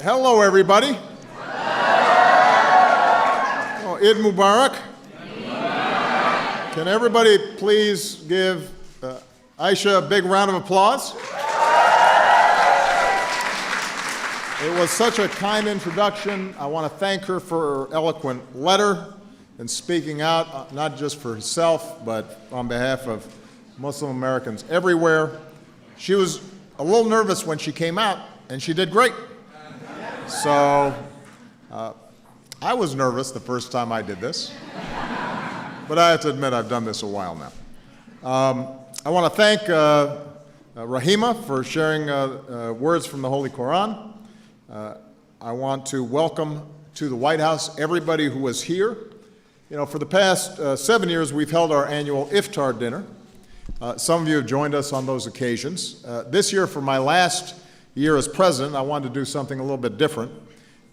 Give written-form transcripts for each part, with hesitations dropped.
Hello, everybody. Oh, Eid Mubarak. Can everybody please give Aisha a big round of applause? It was such a kind introduction. I want to thank her for her eloquent letter and speaking out, not just for herself, but on behalf of Muslim Americans everywhere. She was a little nervous when she came out, and she did great. So I was nervous the first time I did this, but I have to admit I've done this a while now. I want to thank Rahima for sharing words from the Holy Quran. I want to welcome to the White House everybody who was here. You know, for the past 7 years, we've held our annual iftar dinner. Some of you have joined us on those occasions. This year, for my last year as president, I wanted to do something a little bit different,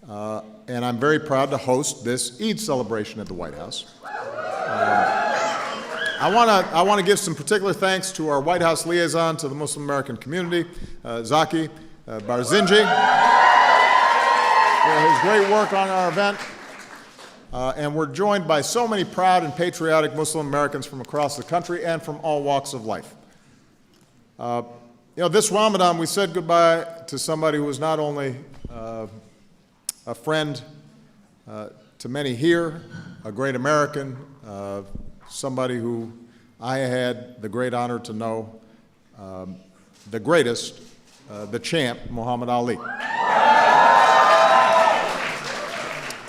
and I'm very proud to host this Eid celebration at the White House. I want to give some particular thanks to our White House liaison to the Muslim American community, Zaki Barzinji, for his great work on our event. And we're joined by so many proud and patriotic Muslim Americans from across the country and from all walks of life. You know, this Ramadan, we said goodbye to somebody who was not only a friend to many here, a great American, somebody who I had the great honor to know, the greatest, the champ, Muhammad Ali.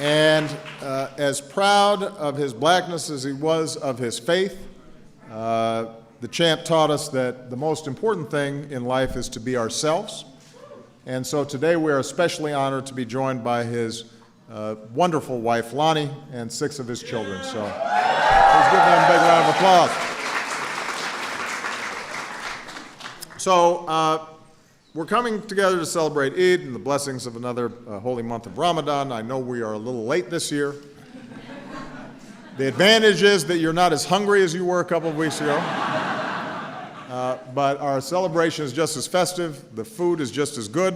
And as proud of his blackness as he was of his faith, the champ taught us that the most important thing in life is to be ourselves. And so today we are especially honored to be joined by his wonderful wife, Lonnie, and 6 of his children. So please give them a big round of applause. So we're coming together to celebrate Eid and the blessings of another holy month of Ramadan. I know we are a little late this year. The advantage is that you're not as hungry as you were a couple of weeks ago. But our celebration is just as festive. The food is just as good.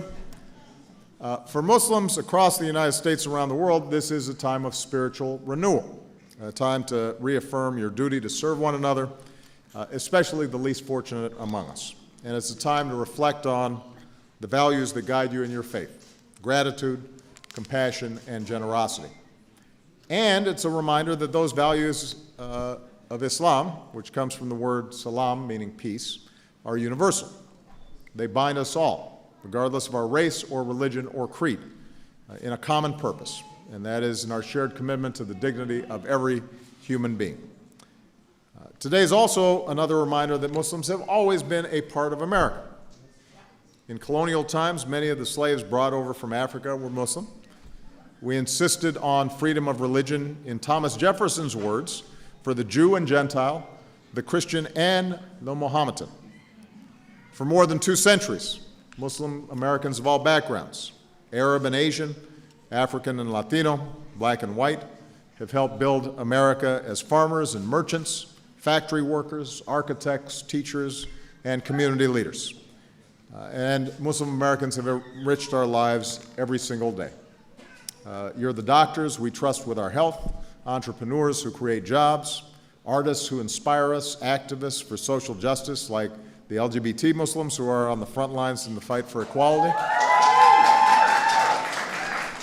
For Muslims across the United States and around the world, this is a time of spiritual renewal, a time to reaffirm your duty to serve one another, especially the least fortunate among us. And it's a time to reflect on the values that guide you in your faith: gratitude, compassion, and generosity. And it's a reminder that those values of Islam, which comes from the word salam, meaning peace, are universal. They bind us all, regardless of our race or religion or creed, in a common purpose, and that is in our shared commitment to the dignity of every human being. Today is also another reminder that Muslims have always been a part of America. In colonial times, many of the slaves brought over from Africa were Muslim. We insisted on freedom of religion, in Thomas Jefferson's words, for the Jew and Gentile, the Christian and the Mohammedan. For more than 2 centuries, Muslim Americans of all backgrounds, Arab and Asian, African and Latino, black and white, have helped build America as farmers and merchants, factory workers, architects, teachers, and community leaders. And Muslim Americans have enriched our lives every single day. You're the doctors we trust with our health, entrepreneurs who create jobs, artists who inspire us, activists for social justice like the LGBT Muslims who are on the front lines in the fight for equality.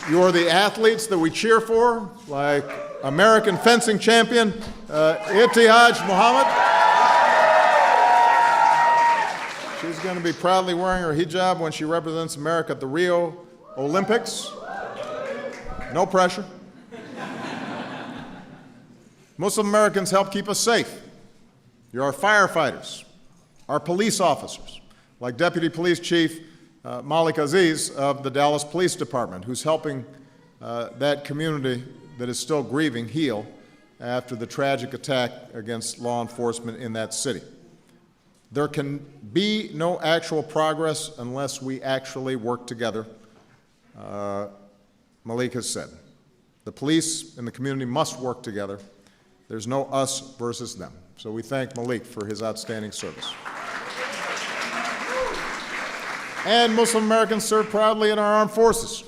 You're the athletes that we cheer for, like American fencing champion Ibtihaj Muhammad. She's going to be proudly wearing her hijab when she represents America at the Rio Olympics. No pressure. Muslim Americans help keep us safe. You're our firefighters, our police officers, like Deputy Police Chief Malik Aziz of the Dallas Police Department, who's helping that community that is still grieving heal after the tragic attack against law enforcement in that city. There can be no actual progress unless we actually work together, Malik has said. The police and the community must work together. There's no us versus them. So we thank Malik for his outstanding service. And Muslim Americans serve proudly in our armed forces.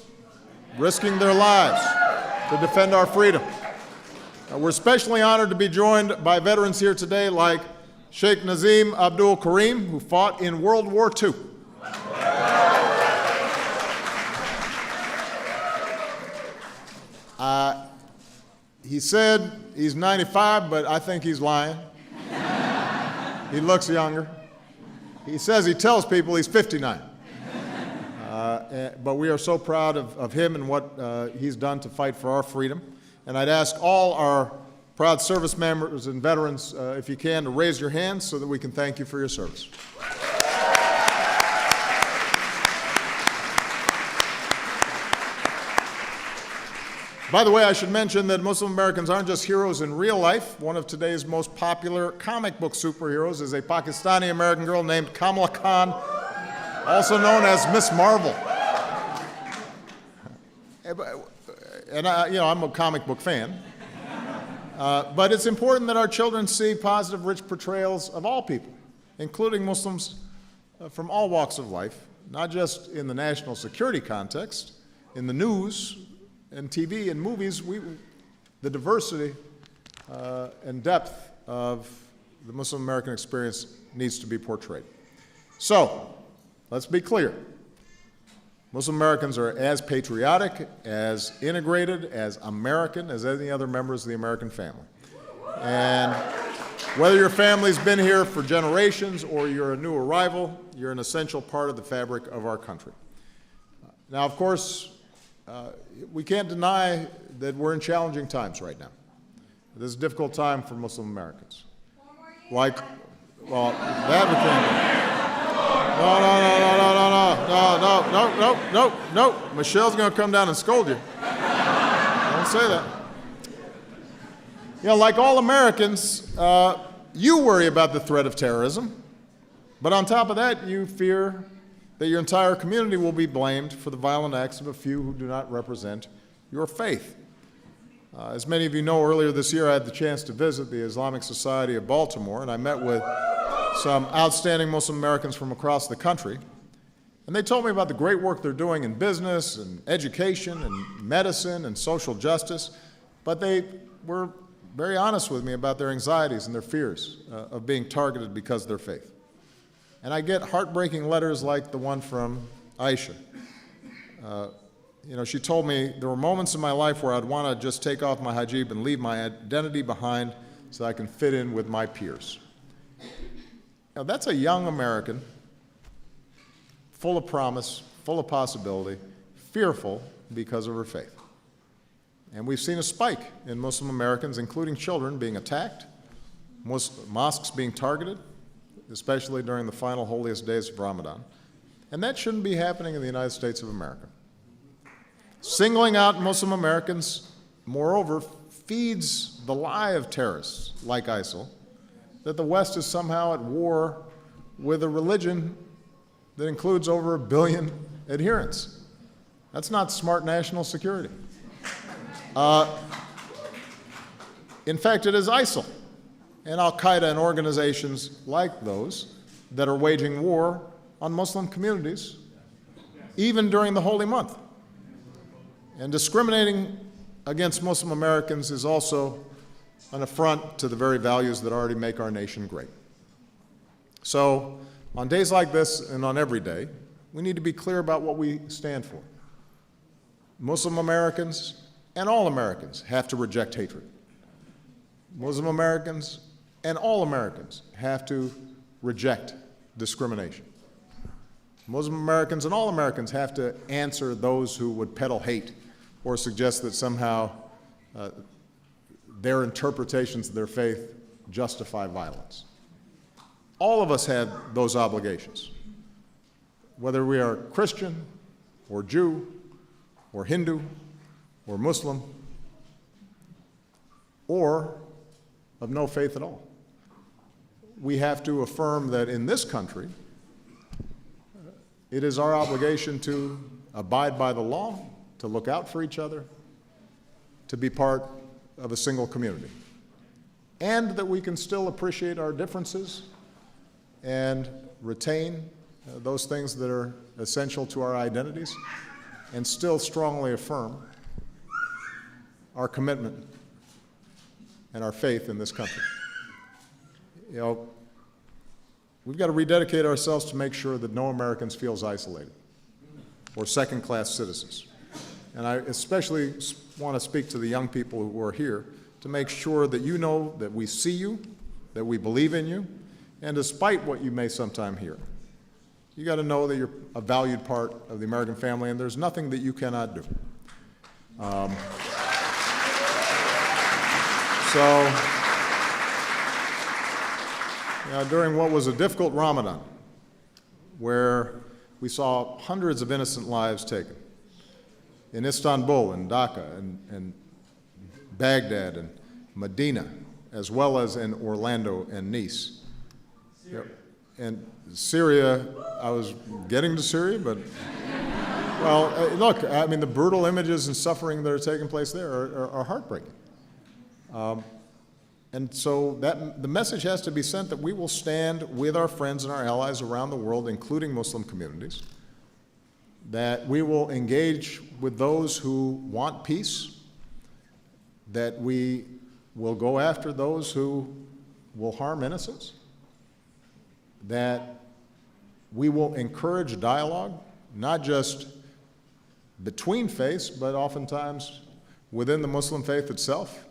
risking their lives to defend our freedom. We're especially honored to be joined by veterans here today like Sheikh Nazim Abdul Karim, who fought in World War II. He said he's 95, but I think he's lying. He looks younger. He says he tells people he's 59. But we are so proud of him and what he's done to fight for our freedom. And I'd ask all our proud service members and veterans, if you can, to raise your hands so that we can thank you for your service. By the way, I should mention that Muslim Americans aren't just heroes in real life. One of today's most popular comic book superheroes is a Pakistani-American girl named Kamala Khan, also known as Miss Marvel. And I'm a comic book fan. But it's important that our children see positive, rich portrayals of all people, including Muslims from all walks of life, not just in the national security context, in the news and TV and movies. The diversity and depth of the Muslim American experience needs to be portrayed. So, let's be clear. Muslim Americans are as patriotic, as integrated, as American as any other members of the American family. And whether your family's been here for generations or you're a new arrival, you're an essential part of the fabric of our country. Now, of course, we can't deny that we're in challenging times right now. This is a difficult time for Muslim Americans. That we can't do. No. Michelle's going to come down and scold you. Don't say that. Like all Americans, you worry about the threat of terrorism, but on top of that, you fear that your entire community will be blamed for the violent acts of a few who do not represent your faith. As many of you know, earlier this year I had the chance to visit the Islamic Society of Baltimore, and I met with some outstanding Muslim Americans from across the country, and they told me about the great work they're doing in business and education and medicine and social justice, but they were very honest with me about their anxieties and their fears of being targeted because of their faith. And I get heartbreaking letters like the one from Aisha. She told me, there were moments in my life where I'd want to just take off my hijab and leave my identity behind so I can fit in with my peers. Now, that's a young American, full of promise, full of possibility, fearful because of her faith. And we've seen a spike in Muslim Americans, including children, being attacked, mosques being targeted, especially during the final holiest days of Ramadan. And that shouldn't be happening in the United States of America. Singling out Muslim Americans, moreover, feeds the lie of terrorists like ISIL that the West is somehow at war with a religion that includes over 1 billion adherents. That's not smart national security. In fact, it is ISIL and Al-Qaeda and organizations like those that are waging war on Muslim communities, even during the holy month. And discriminating against Muslim Americans is also an affront to the very values that already make our nation great. So, on days like this and on every day, we need to be clear about what we stand for. Muslim Americans and all Americans have to reject hatred. Muslim Americans and all Americans have to reject discrimination. Muslim Americans and all Americans have to answer those who would peddle hate or suggest that somehow their interpretations of their faith justify violence. All of us have those obligations, whether we are Christian or Jew or Hindu or Muslim or of no faith at all. We have to affirm that in this country, it is our obligation to abide by the law, to look out for each other, to be part of a single community, and that we can still appreciate our differences and retain those things that are essential to our identities, and still strongly affirm our commitment and our faith in this country. You know, we've got to rededicate ourselves to make sure that no Americans feels isolated or second-class citizens. And I especially want to speak to the young people who are here to make sure that you know that we see you, that we believe in you, and despite what you may sometime hear, you got to know that you're a valued part of the American family, and there's nothing that you cannot do. During what was a difficult Ramadan, where we saw hundreds of innocent lives taken in Istanbul and Dhaka and Baghdad and Medina, as well as in Orlando and Nice. And Syria, I was getting to Syria, but, well, look, I mean, the brutal images and suffering that are taking place there are heartbreaking. And so the message has to be sent that we will stand with our friends and our allies around the world, including Muslim communities, that we will engage with those who want peace, that we will go after those who will harm innocents, that we will encourage dialogue, not just between faiths, but oftentimes within the Muslim faith itself,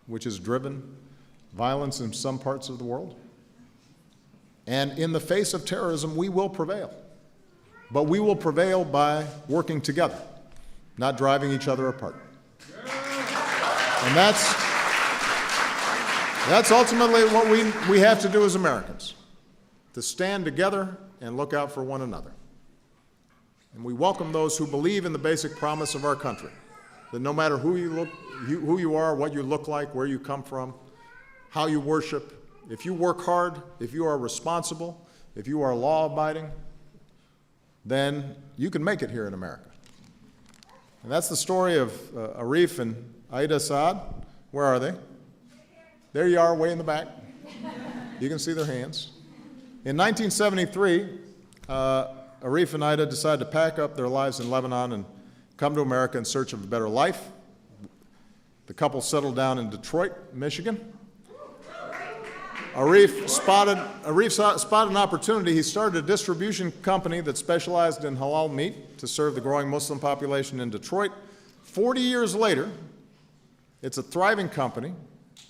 which has driven violence in some parts of the world. And in the face of terrorism, we will prevail. But we will prevail by working together, not driving each other apart. And that's ultimately what we have to do as Americans, to stand together and look out for one another. And we welcome those who believe in the basic promise of our country, that no matter who you are, what you look like, where you come from, how you worship, if you work hard, if you are responsible, if you are law-abiding, then you can make it here in America. And that's the story of Arif and Aida Saad. Where are they? There you are, way in the back. You can see their hands. In 1973, Arif and Aida decided to pack up their lives in Lebanon and come to America in search of a better life. The couple settled down in Detroit, Michigan. Arif spotted an opportunity. He started a distribution company that specialized in halal meat to serve the growing Muslim population in Detroit. 40 years later, it's a thriving company,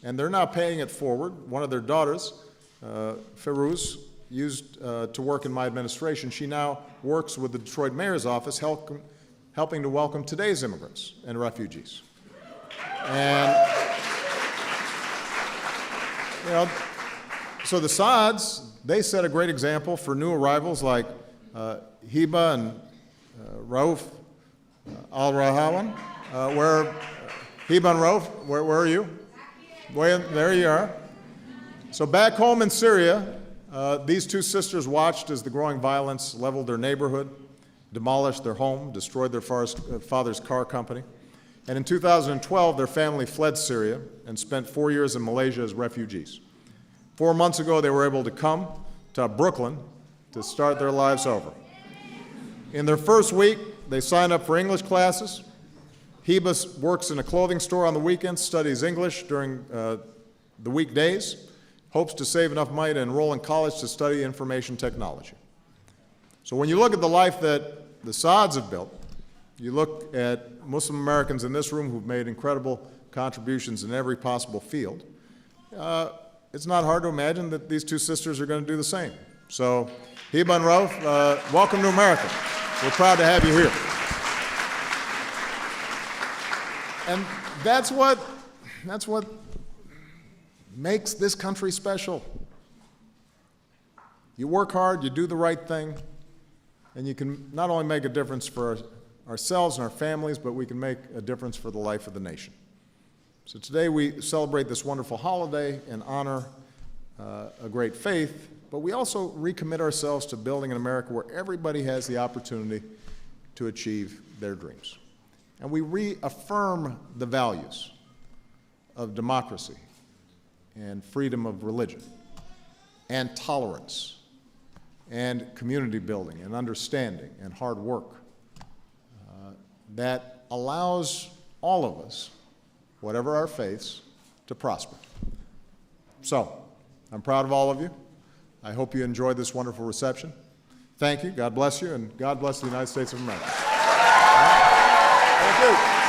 and they're now paying it forward. One of their daughters, Ferouz, used to work in my administration. She now works with the Detroit Mayor's office, helping to welcome today's immigrants and refugees. And, you know, so the Saads, they set a great example for new arrivals like Hiba and Rauf al-Rahawan. Hiba and Rauf, where are you? There you are. So back home in Syria, these two sisters watched as the growing violence leveled their neighborhood, demolished their home, destroyed their father's car company. And in 2012, their family fled Syria and spent 4 years in Malaysia as refugees. 4 months ago, they were able to come to Brooklyn to start their lives over. In their first week, they signed up for English classes. Hiba works in a clothing store on the weekends, studies English during the weekdays, hopes to save enough money to enroll in college to study information technology. So when you look at the life that the Saads have built, you look at Muslim Americans in this room who've made incredible contributions in every possible field, it's not hard to imagine that these two sisters are going to do the same. So, Hiba and Rauf, welcome to America. We're proud to have you here. And that's what makes this country special. You work hard, you do the right thing, and you can not only make a difference for ourselves and our families, but we can make a difference for the life of the nation. So today we celebrate this wonderful holiday and honor a great faith, but we also recommit ourselves to building an America where everybody has the opportunity to achieve their dreams. And we reaffirm the values of democracy and freedom of religion and tolerance and community building and understanding and hard work. that allows all of us, whatever our faiths, to prosper. So, I'm proud of all of you. I hope you enjoyed this wonderful reception. Thank you. God bless you, and God bless the United States of America. Thank you.